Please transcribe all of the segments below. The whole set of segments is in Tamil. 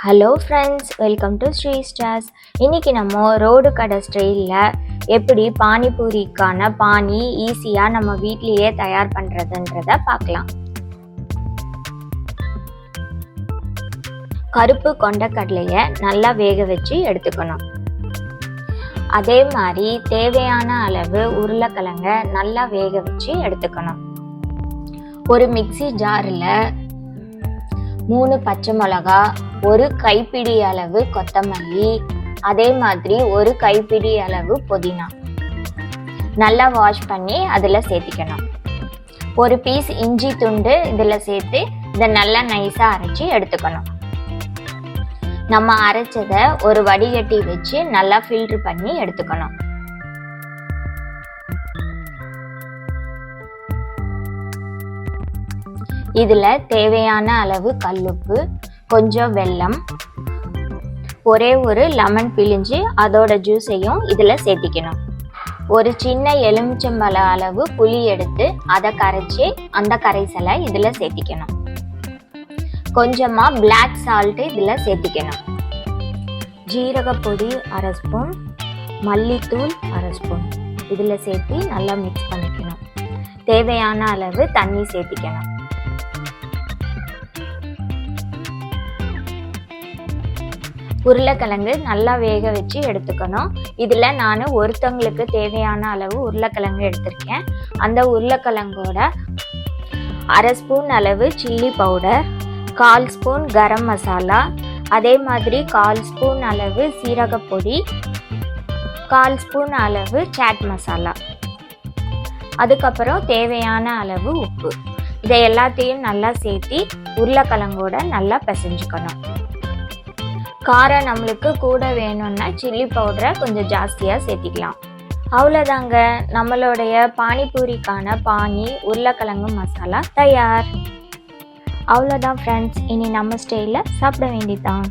Hello friends, welcome to Sri stars. இன்றைக்கி நம்ம ரோடு கடை ஸ்டைலில் எப்படி பானிபூரிக்கான பானி ஈஸியாக நம்ம வீட்லேயே தயார் பண்ணுறதுன்றத பார்க்கலாம். கருப்பு கொண்டக்கடலையை நல்லா வேக வச்சு எடுத்துக்கணும். அதே மாதிரி தேவையான அளவு உருளைக்கிழங்க நல்லா வேக வச்சு எடுத்துக்கணும். ஒரு மிக்ஸி ஜாரில் 3 பச்சை மிளகா, ஒரு கைப்பிடி அளவு கொத்தமல்லி, அதே மாதிரி ஒரு கைப்பிடி அளவு புதினா நல்லா வாஷ் பண்ணி அதில் சேர்த்திக்கணும். ஒரு பீஸ் இஞ்சி துண்டு இதில் சேர்த்து இதை நல்லா நைஸாக அரைச்சி எடுத்துக்கணும். நம்ம அரைச்சதை ஒரு வடிகட்டி வச்சு நல்லா ஃபில்டர் பண்ணி எடுத்துக்கணும். இதில் தேவையான அளவு கல்லுப்பு, கொஞ்சம் வெல்லம், ஒரே ஒரு லெமன் பிழிஞ்சு அதோட ஜூஸையும் இதில் சேர்த்திக்கணும். ஒரு சின்ன எலுமிச்சம்பழ அளவு புளி எடுத்து அதை கரைச்சி அந்த கரைசலை இதில் சேர்த்திக்கணும். கொஞ்சமாக பிளாக் சால்ட்டு இதில் சேர்த்திக்கணும். ஜீரகப்பொடி 1/2 ஸ்பூன், மல்லித்தூள் 1/2 ஸ்பூன் இதில் சேர்த்து நல்லா மிக்ஸ் பண்ணிக்கணும். தேவையான அளவு தண்ணி சேர்த்திக்கணும். உருளைக்கிழங்கு நல்லா வேக வச்சு எடுத்துக்கணும். இதில் நான் ஒருத்தவங்களுக்கு தேவையான அளவு உருளைக்கிழங்கு எடுத்திருக்கேன். அந்த உருளைக்கிழங்கோட 1/2 ஸ்பூன் அளவு chilli powder, 1/4 spoon garam masala, அதே மாதிரி 1/4 ஸ்பூன் அளவு சீரகப்பொடி, 1/4 ஸ்பூன் அளவு சாட் மசாலா, அதுக்கப்புறம் தேவையான அளவு உப்பு. இதை எல்லாத்தையும் நல்லா சேர்த்து உருளைக்கிழங்கோட நல்லா பிசைஞ்சுக்கணும். காரம் நம்மளுக்கு கூட வேணும்னா சில்லி பவுடரை கொஞ்சம் ஜாஸ்தியாக சேர்த்திக்கலாம். அவ்வளோதாங்க, நம்மளுடைய பானிபூரிக்கான பானி உருளைக்கிழங்கு மசாலா தயார். அவ்வளோதான் ஃப்ரெண்ட்ஸ், இனி நம்ம ஸ்டைலில் சாப்பிட வேண்டியதான்.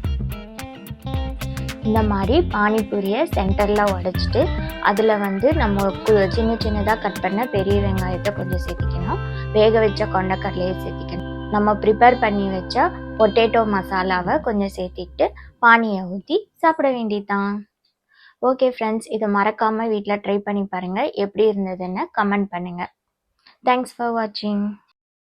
இந்த மாதிரி பானிபூரியை சென்டரில் உடைச்சிட்டு அதில் நம்ம சின்ன சின்னதாக கட் பண்ண பெரிய வெங்காயத்தை கொஞ்சம் சேர்த்திக்கணும். வேக வச்ச கொண்டக்கடலையை சேர்த்திக்கணும். நம்ம ப்ரிப்பேர் பண்ணி வச்ச பொட்டேட்டோ மசாலாவை கொஞ்சம் சேர்த்திட்டு பானியை ஊற்றி சாப்பிட வேண்டியதுதான். ஓகே ஃப்ரெண்ட்ஸ், இதை மறக்காமல் வீட்டில் ட்ரை பண்ணி பாருங்கள். எப்படி இருந்ததுன்னு கமெண்ட் பண்ணுங்கள். தேங்க்ஸ் ஃபார் வாட்சிங்.